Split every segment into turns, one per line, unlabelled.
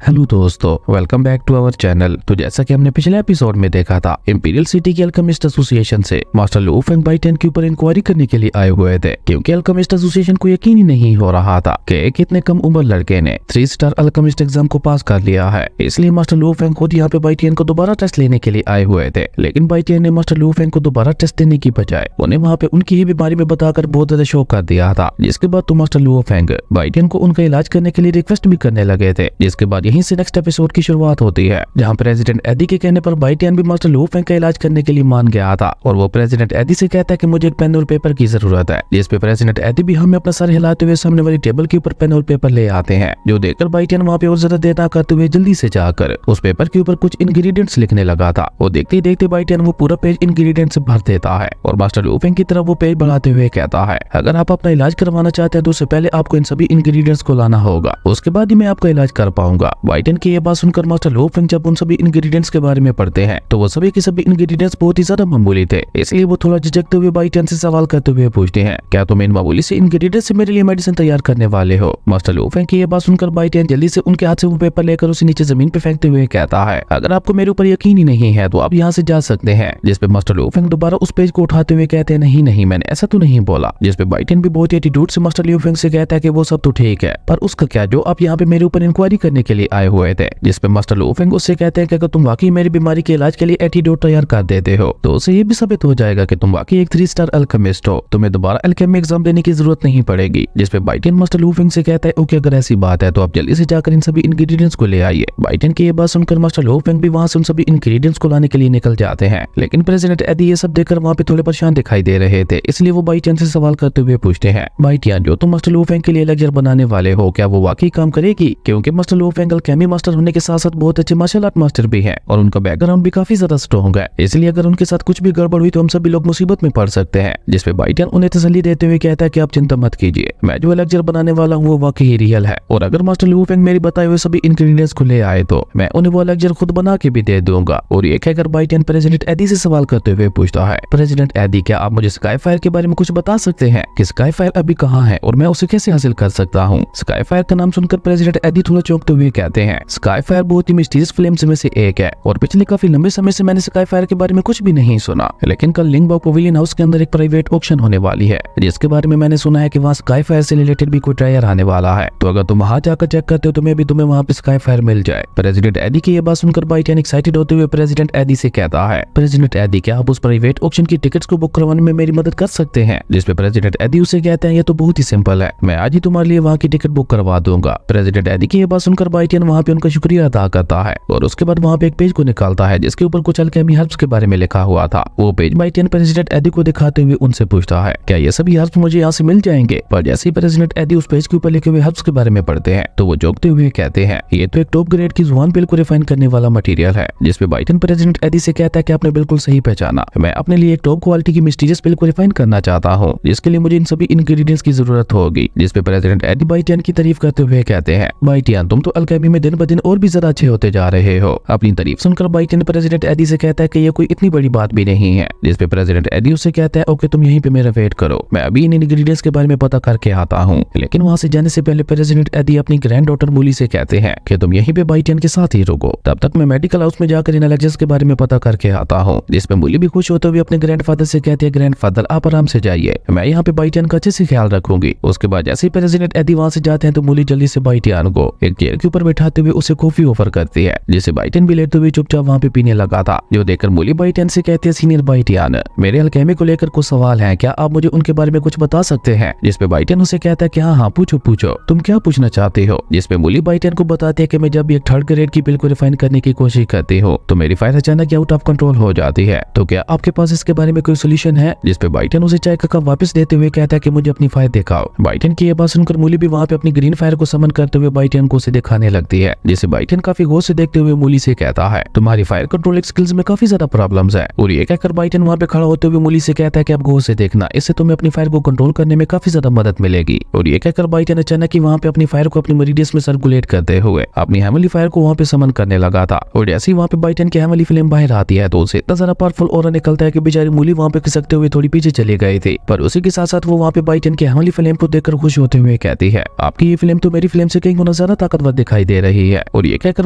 Hello दोस्तों, welcome back to our channel. तो जैसा कि हमने पिछले एपिसोड में देखा था, इंपीरियल सिटी के अल्केमिस्ट एसोसिएशन से मास्टर लू फेंग बाइटियन के ऊपर इंक्वायरी करने के लिए आए हुए थे, क्योंकि अल्केमिस्ट एसोसिएशन को यकीन ही नहीं हो रहा था कि एक इतने कम उम्र लड़के ने 3 स्टार अल्केमिस्ट एग्जाम को पास कर लिया है। इसलिए मास्टर लू फेंग खुद यहाँ पे बाइटियन को दोबारा टेस्ट लेने के लिए आए हुए थे। लेकिन बाइटियन ने मास्टर लू फेंग को दोबारा टेस्ट देने की बजाय उन्हें वहाँ पे उनकी ही बीमारी में बताकर बहुत ज्यादा शौक कर दिया था। जिसके बाद तो मास्टर लू फेंग बाइटियन को उनका इलाज करने के लिए रिक्वेस्ट भी करने लगे थे। जिसके बाद यहीं से नेक्स्ट एपिसोड की शुरुआत होती है, जहां प्रेसिडेंट एडी के कहने पर बाइटियन भी मास्टर लू फेंग का इलाज करने के लिए मान गया था। और वो प्रेसिडेंट एडी से कहता है कि मुझे एक पेन और पेपर की जरूरत है। जिस पे प्रेसिडेंट एडी भी हमें अपना सर हिलाते हुए सामने वाली टेबल के ऊपर पेन और पेपर ले आते हैं, जो देखकर बाइटियन वहाँ पे और ज्यादा देर ना करते हुए जल्दी से जाकर उस पेपर के ऊपर कुछ इंग्रेडिएंट्स लिखने लगा था। वो देखते ही देखते बाइटियन वो पूरा पेज इंग्रेडिएंट से भर देता है और मास्टर लू फेंग की तरफ वो पेज बढ़ाते हुए कहता है, अगर आप अपना इलाज करवाना चाहते हैं तो उससे पहले आपको इन सभी इंग्रेडिएंट्स को लाना होगा, उसके बाद ही मैं आपका इलाज कर पाऊंगा। बाइटियन की ये बात सुनकर मास्टर लू फेंग जब उन सभी इंग्रेडिएंट्स के बारे में पढ़ते हैं तो वो सभी के सभी इंग्रेडिएंट्स बहुत ही ज्यादा मामूली थे। इसलिए वो थोड़ा झिझकते हुए बाइटियन से सवाल करते हुए पूछते हैं, क्या तुम इन मामूली से इंग्रेडिएंट्स से मेरे लिए मेडिसिन तैयार करने वाले हो? मास्टर लू फेंग की ये बात सुनकर बाइटियन जल्दी से उनके हाथ से वो पेपर लेकर उसे नीचे जमीन पे फेंकते हुए कहता है, अगर आपको मेरे ऊपर यकीन ही नहीं है तो आप यहाँ से जा सकते हैं। जिस पे मास्टर लू फेंग दोबारा उस पेज को उठाते हुए कहते हैं, नहीं नहीं, मैंने ऐसा तो नहीं बोला। जिस पे बाइटियन भी बहुत ही एटीट्यूड से मास्टर लू फेंग से कहता है कि वो सब तो ठीक है, पर उसका क्या जो आप यहाँ पे मेरे ऊपर इंक्वायरी करने के लिए आए हुए थे। जिस पे मास्टर लू फेंग उससे कहते हैं कि अगर तुम वाकई मेरी बीमारी के इलाज के लिए एंटीडोट तैयार कर देते हो तो उसे ये भी साबित हो जाएगा कि तुम वाकई एक 3 स्टार अल्केमिस्ट हो, तुम्हें दोबारा अल्केमी एग्जाम देने की जरूरत नहीं पड़ेगी। जिस पे बाइटियन मास्टर लू फेंग से कहता है, ओके अगर ऐसी बात है तो आप जल्दी से जाकर इन सभी इंग्रेडिएंट्स को ले आइए। बाइटियन की ये बात सुनकर मास्टर लू फेंग भी वहां से उन सभी इंग्रेडिएंट्स को लाने के लिए निकल जाते हैं। लेकिन प्रेसिडेंट एडी ये सब देखकर वहाँ पे थोड़े परेशान दिखाई दे रहे थे, इसलिए वो बाइटियन से सवाल करते हुए पूछते हैं, बाइटियन जो तुम मास्टर लू फेंग के लिए लेक्चर बनाने वाले हो, क्या वो वाकई काम करेगी? क्योंकि master Lu Feng Alchemy master होने के साथ साथ बहुत अच्छे मार्शल आर्ट मास्टर भी है और उनका बैकग्राउंड भी काफी ज्यादा स्ट्रॉन्ग है, इसलिए अगर उनके साथ कुछ भी गड़बड़ हुई तो हम सभी लोग मुसीबत में पड़ सकते हैं। जिस पे बाइटियन उन्हें तसल्ली देते हुए कहता है कि आप चिंता मत कीजिए, मैं जो लेक्चर बनाने वाला हूँ वो वाकई ही रियल है, और अगर मास्टर लू फेंग मेरी बताए हुए सभी इंग्रेडिएंट्स को ले आए तो मैं उन्हें वो लेक्चर खुद बना के भी दे दूंगा। और ये कहकर बाइटियन प्रेसिडेंट एडी से सवाल करते हुए पूछता है, प्रेसिडेंट एडी क्या आप मुझे स्काई फायर के बारे में कुछ बता सकते हैं कि स्काई फायर अभी कहाँ है और मैं उसे कैसे हासिल कर सकता हूँ? स्काई फायर का नाम सुनकर प्रेसिडेंट एडी थोड़ा चौंकते हुए कहते हैं, स्काई फायर बहुत ही मिस्टीरियस फ्लेम्स में से एक है और पिछले काफी लंबे समय से मैंने स्काई फायर के बारे में कुछ भी नहीं सुना, लेकिन कल लिंगबॉ पवेलियन हाउस के अंदर एक प्राइवेट ऑक्शन होने वाली है जिसके बारे में मैंने सुना है कि वहाँ स्काई फायर से रिलेटेड भी कोई ट्रायल आने वाला है, तो अगर तुम वहाँ जाकर चेक करते हो तो मैं भी तुम्हें वहाँ पे स्काई फायर मिल जाए। प्रेसिडेंट एडी की ये बात सुनकर बाइटियन एक्साइटेड होते हुए प्रेसिडेंट एडी से कहता है, प्रेसिडेंट एडी क्या आप उस प्राइवेट ऑक्शन की टिकट्स को बुक करवाने में मेरी मदद कर सकते हैं? जिस पे प्रेसिडेंट एडी उसे कहते हैं, ये तो बहुत ही सिंपल है, मैं आज ही तुम्हारे लिए वहाँ की टिकट बुक करवा दूंगा। प्रेसिडेंट एडी की ये बात सुनकर बाइटियन वहाँ पे उनका शुक्रिया अदा करता है और उसके बाद वहाँ पे एक पेज को निकालता है जिसके ऊपर कुछ अल्केमी हर्ब्स के बारे में लिखा हुआ था। वो पेज बाइटियन प्रेसिडेंट एडी को दिखाते हुए उनसे पूछता है, क्या ये सभी हर्ब्स मुझे यहाँ से मिल जाएंगे? पर जैसे ही प्रेसिडेंट एडी उस पेज के ऊपर लिखे हुए हर्ब्स के बारे में पढ़ते हैं तो वो जोकते हुए कहते हैं, ये तो एक टॉप ग्रेड की जुबान पिल को रिफाइन करने वाला मटेरियल है। जिस पे बाइटियन प्रेसिडेंट एडी से कहता है कि आपने बिल्कुल सही पहचाना, मैं अपने लिए एक टॉप क्वालिटी की मिस्टीरियस पिल को रिफाइन करना चाहता हूँ, जिसके लिए मुझे इन सभी इंग्रेडिएंट्स की जरूरत होगी। जिस पे प्रेसिडेंट एडी बाइटियन की तारीफ करते हुए कहते हैं, बाइटियन तुम तो अल्केमी में दिन ब दिन और भी ज्यादा अच्छे होते जा रहे हो। अपनी तारीफ सुनकर बाइटियन प्रेसिडेंट एडी से कहता है कि ये कोई इतनी बड़ी बात भी नहीं है। जिस पे प्रेसिडेंट एडी उससे कहता है, ओके तुम यहीं पे मेरा वेट करो, मैं अभी इन इंग्रेडिएंट्स के बारे में पता करके आता हूँ। लेकिन वहाँ से जाने से पहले प्रेसिडेंट एडी अपनी ग्रैंड डॉटर मूली से कहते हैं कि तुम यहीं पे बाइटियन के साथ ही रुको, तब तक मैं मेडिकल हाउस में जाकर इन एलर्जीज के बारे में पता करके आता हूँ। जिस पे मूली भी खुश होते हुए अपने ग्रैंडफादर से कहती है, ग्रैंडफादर आप आराम से जाइए, मैं यहाँ पे बाइटियन का अच्छे से ख्याल रखूंगी। उसके बाद जैसे ही प्रेसिडेंट एडी वहाँ से जाते हैं तो मूली जल्दी से बाइटियन को एक चेयर के ऊपर बैठाते हुए उसे कॉफी ऑफर करती है, जिसे बाइटियन भी लेते हुए चुपचाप वहाँ पे पीने लगा था। जो देखकर मूली बाइटियन से कहती है, सीनियर बाइटियन मेरे अल्केमी को लेकर कुछ सवाल है, क्या आप मुझे उनके बारे में कुछ बता सकते हैं? जिस पे बाइटियन उसे कहता है कि हाँ पूछो पूछो, तुम क्या पूछना चाहते हो? जिस पे मूली बाइटियन को बताती है कि मैं जब भी एक 3rd ग्रेड की पिल को रिफाइन करने की कोशिश करती हूँ तो मेरी फायर अचानक आउट ऑफ कंट्रोल हो जाती है, तो क्या आपके पास इसके बारे में कोई सोल्यूशन है? जिस पे बाइटियन उसे चाय का कप वापस देते हुए कहता है कि मुझे अपनी फायर दिखाओ। बाइटियन की ये बात सुनकर मूली भी वहाँ पे अपनी ग्रीन फायर को समन करते हुए बाइटियन को उसे दिखाने लगती है, जिसे बाइटियन काफी गौर से देखते हुए मूली से कहता है, तुम्हारी फायर कंट्रोल स्किल्स में काफी ज्यादा प्रॉब्लम्स है। और ये कहकर बाइटियन वहाँ पे खड़ा होते हुए मूली से कहता है कि आप गौर से देखना, इससे तुम्हें अपनी फायर को कंट्रोल करने में काफी ज्यादा मदद मिलेगी। और ये कहकर बाइटियन अचानक ही वहाँ पे अपनी फायर को अपनी मेरिडियस में सर्कुलेट करते हुए अपनी हेमली फायर को वहाँ पे समन करने लगा था। और जैसे ही वहाँ पे बाइटियन की हेमली फ्लेम बाहर आती है तो उसे इतना ज्यादा पावरफुल ऑरा निकलता है कि बेचारी मूली वहाँ पे खिसकते हुए थोड़ी पीछे चली गई थी। पर उसी के साथ साथ वो वहाँ पे बाइटियन की हेमली फ्लेम को देखकर खुश होते हुए कहती है, आपकी ये फ्लेम तो मेरी फ्लेम से कई गुना ज्यादा ताकतवर दिखाई दे रही है और ये कहकर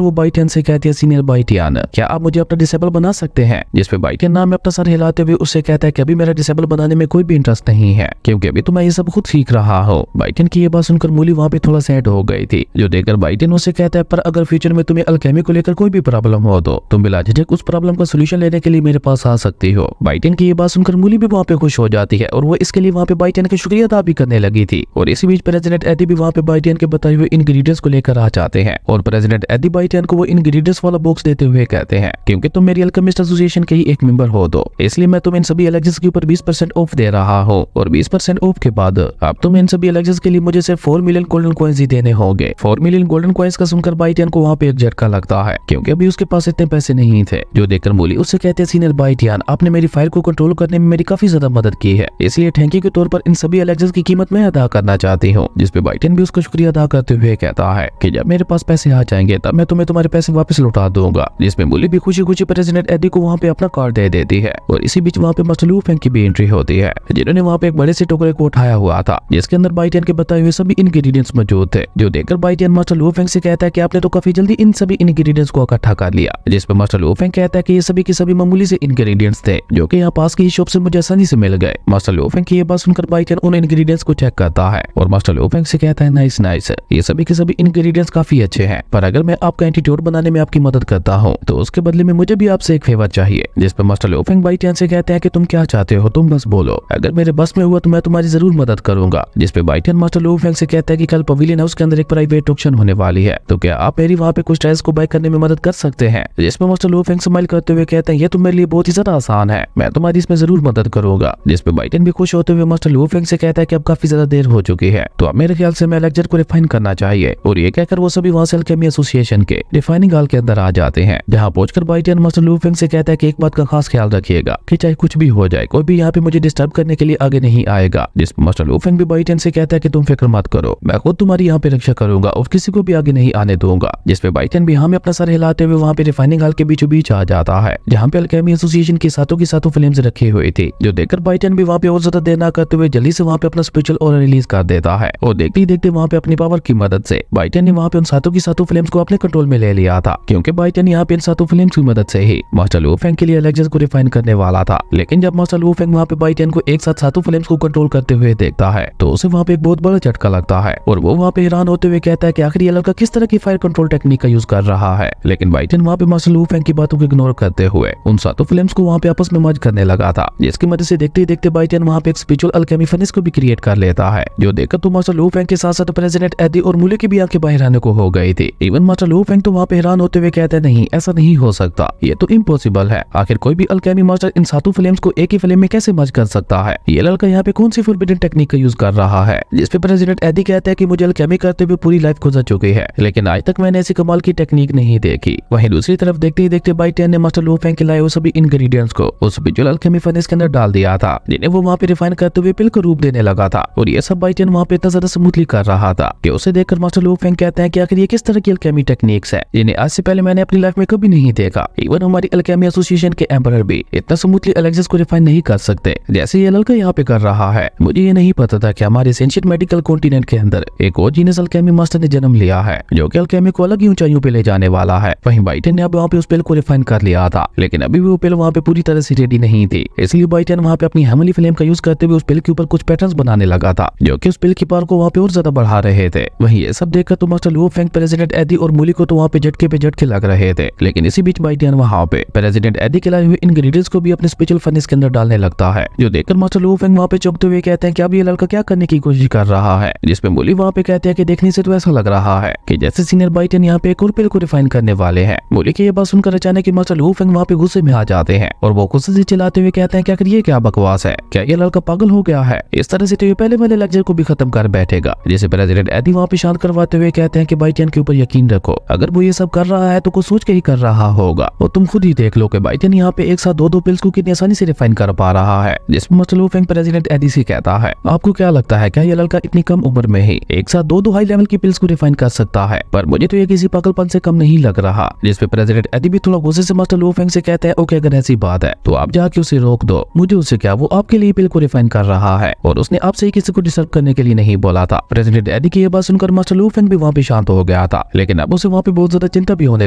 वो बाइटियन से कहती है, सीनियर बाइटियन क्या आप मुझे अपना डिसेबल बना सकते हैं? जिसपे बाइटियन नाम में अपना सर हिलाते हुए उससे कहता है कि अभी मेरा डिसेबल बनाने में कोई भी इंटरेस्ट नहीं है, क्योंकि अभी तो मैं ये सब खुद सीख रहा हूँ। बाइटियन की ये बात सुनकर मूली वहाँ पे थोड़ा सैड हो गई थी, जो देखकर बाइटियन उससे कहता है, पर अगर फ्यूचर में तुम्हें अल्केमी को लेकर कोई भी प्रॉब्लम हो तो तुम बिला झिझक उस प्रॉब्लम का सोल्यूशन लेने के लिए मेरे पास आ सकती हो। बाइटियन की ये बात सुनकर मूली भी वहाँ पे खुश हो जाती है और वो इसके लिए वहाँ पे बाइटियन का शुक्रिया अदा भी करने लगी थी। और इसी बीच प्रेसिडेंट एडी भी वहाँ पे बाइटियन के बताए हुए इंग्रेडिएंट्स को लेकर आ जाते हैं और प्रेसिडेंट एडी बाइटियन को वो इंग्रेडिएंट्स वाला बॉक्स देते हुए कहते हैं, क्योंकि तुम मेरी अल्केमिस्ट एसोसिएशन के ही एक मेंबर हो तो इसलिए मैं तुम्हें इन सभी एलेक्सेस के ऊपर 20% ऑफ दे रहा हूँ और 20% ऑफ के बाद अब तुम इन सभी एलेक्सेस के लिए मुझे सिर्फ 4 मिलियन गोल्डन कॉइन्स ही देने होंगे। 4 मिलियन गोल्डन कॉइन्स का सुनकर बाइटियन को वहाँ पे एक झटका लगता है, क्योंकि अभी उसके पास इतने पैसे नहीं थे। जो देखकर मूली उससे कहते हैं, सीनियर बाइटियन आपने मेरी फाइल को कंट्रोल करने में मेरी काफी ज्यादा मदद की है, इसलिए थैंक यू के तौर पर इन सभी एलेक्सेस की कीमत मैं अदा करना चाहती हूँ। जिसपे बाइटियन भी उसका शुक्रिया अदा करते हुए कहता है कि जब मेरे पास पैसे आ जाएंगे तब मैं तुम्हें तुम्हारे पैसे वापस लौटा दूंगा। जिसमें मूली भी खुशी खुशी प्रेसिडेंट एडी को वहाँ पे अपना कार्ड दे देती है और इसी बीच वहाँ पे मास्टर लू फेंग की भी एंट्री होती है, जिन्होंने वहाँ पे एक बड़े से टोकरे को उठाया हुआ था जिसके अंदर बाइटियन के बताए हुए सभी इंग्रेडिएंट्स मौजूद थे। जो देखकर बाइटियन मास्टर लू फेंग से कहता है कि आपने तो काफी जल्दी इन सभी इंग्रेडिएंट्स को इकट्ठा कर लिया। जिसपे मास्टर लू फेंग कहता है कि ये सभी के सभी मामूली से इंग्रेडिएंट्स थे जो कि यहाँ पास की शॉप से मुझे आसानी से मिल गए। मास्टर लू फेंग की ये बात सुनकर बाइटियन उन इंग्रेडिएंट्स को चेक करता है और मास्टर लू फेंग से कहता है, नाइस नाइस, ये सभी के सभी इंग्रेडिएंट्स काफी अच्छे हैं, पर अगर मैं आपका एंटीट्यूड बनाने में आपकी मदद करता हूँ तो उसके बदले में मुझे भी आपसे एक फेवर चाहिए। जिसपे मास्टर लू फेंग बाइटियन से कहते हैं कि तुम क्या चाहते हो, तुम बस बोलो, अगर मेरे बस में हुआ तो मैं तुम्हारी जरूर मदद करूंगा। जिसपे बाइटियन मास्टर लू फेंग से कहता है कि कल पवेलियन हाउस के अंदर एक प्राइवेट ऑक्शन होने वाली है, तो क्या आप मेरी वहाँ पे कुछ टायर्स को बाय करने में मदद कर सकते हैं? जिसपे मास्टर लू फेंग स्माइल करते हुए कहते हैं, ये तो मेरे लिए बहुत ही ज्यादा आसान है, मैं तुम्हारी इसमें जरूर मदद करूंगा। जिसपे बाइटियन भी खुश होते हुए मास्टर लू फेंग से कहता है कि अब काफी ज्यादा देर हो चुकी है, तो अब मेरे ख्याल से मैं लेक्चर को रिफाइन करना चाहिए। और ये कहकर वो सभी वहाँ से अल्केमी एसोसिएशन के रिफाइनिंग हॉल के अंदर आ जाते हैं, जहाँ पहुंचकर बाइटियन मास्टर लू फेंग से कहता है कि एक बात का खास ख्याल रखिएगा कि चाहे कुछ भी हो जाए कोई भी यहाँ पे मुझे डिस्टर्ब करने के लिए आगे नहीं आएगा। जिसपे मास्टर लू फेंग भी बाइटियन से कहता है कि तुम फिक्र मत करो, मैं खुद तुम्हारी यहाँ पे रक्षा करूंगा और किसी को भी आगे नहीं आने दूंगा। जिसपे बाइटियन भी हमें अपना सर हिलाते हुए वहाँ पे रिफाइनिंग हॉल के बीचों बीच आ जाता है, जहाँ पे अल्केमी एसोसिएशन की सातों फ्लेम्स रखी हुई थी। जो देखकर बाइटियन भी वहाँ पे और ज्यादा देर न करते हुए जल्दी से वहाँ पे अपना स्पिरिचुअल ऑरा रिलीज कर देता है और देखते ही देखते वहाँ पे अपनी पावर की मदद से बाइटियन ने वहाँ पे उन सातों फ्लेम्स को अपने कंट्रोल में ले लिया था, क्योंकि बाइटियन यहाँ पे इन सातों फ्लेम्स की मदद से ही मास्टर लू फेंग के लिए एलेक्सेस को रिफाइन करने वाला था। लेकिन जब मास्टर लू फेंग वहाँ पे बाइटियन को एक साथ सातों फ्लेम्स को कंट्रोल करते हुए देखता है तो उसे वहाँ पे एक बहुत बड़ा झटका लगता है और वो वहाँ पे हैरान होते हुए कहता है कि आखिर ये लड़का किस तरह की फायर कंट्रोल टेक्निक का यूज कर रहा है। लेकिन बाइटियन वहाँ पे मास्टर लू फेंग की बातों को इग्नोर करते हुए उन सातों फ्लेम्स को वहाँ पे आपस में मर्ज करने लगा था, जिसकी मदद से देखते ही देखते बाइटियन वहाँ पे एक स्पिरिचुअल अल्केमी फर्नेस को भी क्रिएट कर लेता है। जो देखकर तो मास्टर लू फेंग के साथ साथ प्रेसिडेंट एडी और मूली की भी आंखें बाहर आने को हो गई थी। इवन मास्टर लू फेंग तो वहाँ पे हैरान होते हुए कहते हैं, नहीं ऐसा नहीं हो सकता, ये तो इम्पॉसिबल है, आखिर कोई भी अल्केमी मास्टर इन सातों फ्लेम्स को एक ही फ्लेम में कैसे मर्ज कर सकता है, ये लड़का यहाँ पे कौन सी फॉरबिडन टेक्निक का यूज कर रहा है। जिसपे प्रेसिडेंट एडी कहता है कि मुझे अल्केमी करते हुए पूरी लाइफ गुजर चुकी है, लेकिन आज तक मैंने ऐसी कमाल की टेक्निक नहीं देखी। वहीं दूसरी तरफ देखते ही देखते बाइटियन ने मास्टर लू फेंग के लाए वो सभी इंग्रेडिएंट्स को उस स्पिरिचुअल अल्केमी फर्नेस के अंदर डाल दिया था, जिन्हें वो वहाँ पे रिफाइन करते हुए पिल को रूप देने लगा था। और ये सब बाइटियन वहाँ पे इतना ज्यादा स्मूथली कर रहा था कि उसे देखकर मास्टर लू फेंग कहते हैं कि आखिर ये किस तरह की अल्केमी टेक्निक्स है जिन्हें आज से पहले मैंने अपनी लाइफ में कभी नहीं देखा। इवन हमारी अल्केमी एसोसिएशन के एम्परर भी इतना स्मूथली एलेक्सेस को रिफाइन नहीं कर सकते जैसे ये लड़का यहाँ पे कर रहा है। मुझे ये नहीं पता था कि हमारे एंशिएंट मेडिकल कॉन्टिनेंट के अंदर एक और जीनियस अल्केमी मास्टर ने जन्म लिया है, जो कि अल्केमी को अलग ही ऊंचाइयों पे ले जाने वाला है। वहीं बाइटियन ने अब वहाँ पे उस पिल को रिफाइन कर लिया था, लेकिन अभी भी वो पिल वहाँ पे पूरी तरह से रेडी नहीं थी, इसलिए बाइटियन वहाँ पे अपनी हेमली फ्लेम का यूज करते हुए उस पिल के ऊपर कुछ पैटर्न्स बनाने लगा था, जो कि उस पिल की पावर को वहाँ पे और ज्यादा बढ़ा रहे थे। वहीं ये सब देखकर तो master Lu Feng president AD और मूली को तो वहाँ पे झटके पे झटके लग रहे थे। लेकिन इसी बीच बाइटियन वहाँ पे प्रेसिडेंट एडी के लाए हुए इंग्रेडिएंट्स को भी अपने स्पेशल फर्नेस के अंदर डालने लगता है, जो देखकर मास्टर लू फेंग वहाँ पे चौंकते हुए कहते हैं कि अब ये लड़का क्या करने की कोशिश कर रहा है। जिसपे मूली वहाँ पे कहते हैं कि देखने से तो ऐसा लग रहा है कि जैसे सीनियर बाइटियन यहाँ पे एक और पिल को रिफाइन करने वाले हैं। मूली की ये बात सुनकर अचानक मास्टर लू फेंग वहाँ पे गुस्से में आ जाते हैं और वो गुस्से से चिल्लाते हुए कहते हैं कि आखिर ये क्या बकवास है, क्या ये लड़का पागल हो गया है, इस तरह से तो ये पहले वाले लेक्चर को भी खत्म कर बैठेगा। जिसे प्रेसिडेंट एडी वहाँ पे शांत करवाते हुए कहते हैं कि बाइटियन के ऊपर यकीन रखो, अगर वो ये सब कर रहा है तो कुछ सोच के ही कर रहा होगा, और तुम खुद ही देख लो कि बाइटियन यहाँ पे एक साथ दो पिल्स को कितनी आसानी से रिफाइन कर पा रहा है। जिसमें master Lu Feng president AD से कहता है, आपको क्या लगता है क्या ये लड़का इतनी कम उम्र में ही एक साथ दो हाई लेवल की पिल्स को रिफाइन कर सकता है? पर मुझे तो ये किसी पागलपन से कम नहीं लग रहा। जिसपे प्रेसिडेंट एडी भी थोड़ा गुस्से से मास्टर लू फेंग से कहते हैं, ओके अगर ऐसी बात है तो आप जाके उसे रोक दो, मुझे उससे क्या, वो आपके लिए पिल को रिफाइन कर रहा है और उसने आपसे ही किसी को डिस्टर्ब करने के लिए नहीं बोला था। प्रेसिडेंट एडी की ये बात सुनकर मास्टर लू फेंग भी वहाँ पे शांत हो गया गया था, लेकिन अब उसे वहाँ पे बहुत ज्यादा चिंता भी होने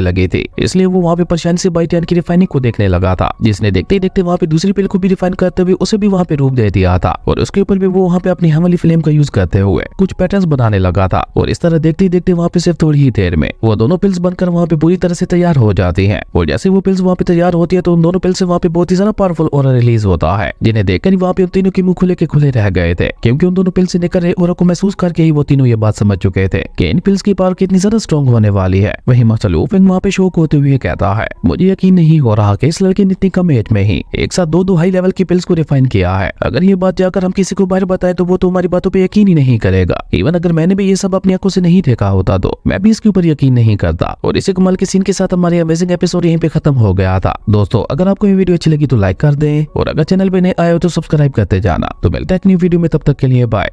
लगी थी। इसलिए वो वहाँ पे परेशानी से बाइटैन की रिफाइनिंग को देखने लगा था, जिसने देखते ही देखते वहाँ पे दूसरी पिल को भी रिफाइन करते हुए उसे भी वहाँ पे रूप दे दिया था। और उसके ऊपर भी वो वहाँ पे अपनी वाली फ्लेम का यूज करते हुए कुछ पैटर्न्स बनाने लगा था। और इस तरह देखते ही देखते वहाँ पे सिर्फ थोड़ी ही देर में वो दोनों पिल्स बनकर वहाँ पे पूरी तरह से तैयार हो जाती हैं। और जैसे वो पिल्स वहाँ पे तैयार होती है तो उन दोनों पिल्स से वहाँ पे बहुत ही ज्यादा पावरफुल ऑरा रिलीज होता है, जिन्हें देखकर वहाँ पे उन तीनों के मुंह खुले के खुले रह गए थे, क्योंकि उन दोनों पिल्स से निकल रहे ऑरा को महसूस करके ही वो तीनों ये बात समझ चुके थे कि इन पिल्स की पावर कितनी ज्यादा स्ट्रॉन्ग होने वाली है। वहीं मास्टर लू फेंग वहाँ पे शौक होते हुए कहता है, मुझे यकीन नहीं हो रहा कि इस लड़के ने इतनी कम एज में ही एक साथ दो हाई लेवल की पिल्स को रिफाइन किया है। अगर ये बात जाकर हम किसी को बाहर बताए तो वो तो हमारी बातों पे यकीन ही नहीं करेगा। इवन अगर मैंने भी ये सब अपनी आंखों से नहीं देखा होता तो मैं भी इसके ऊपर यकीन नहीं करता। और इसी कमाल के सीन के साथ हमारे अमेजिंग एपिसोड यहीं पे खत्म हो गया था। दोस्तों, अगर आपको ये वीडियो अच्छी लगी तो लाइक कर दें और अगर चैनल पे नए आए हो तो सब्सक्राइब करते जाना। तो मिलते हैं एक न्यू वीडियो में, तब तक के लिए बाय।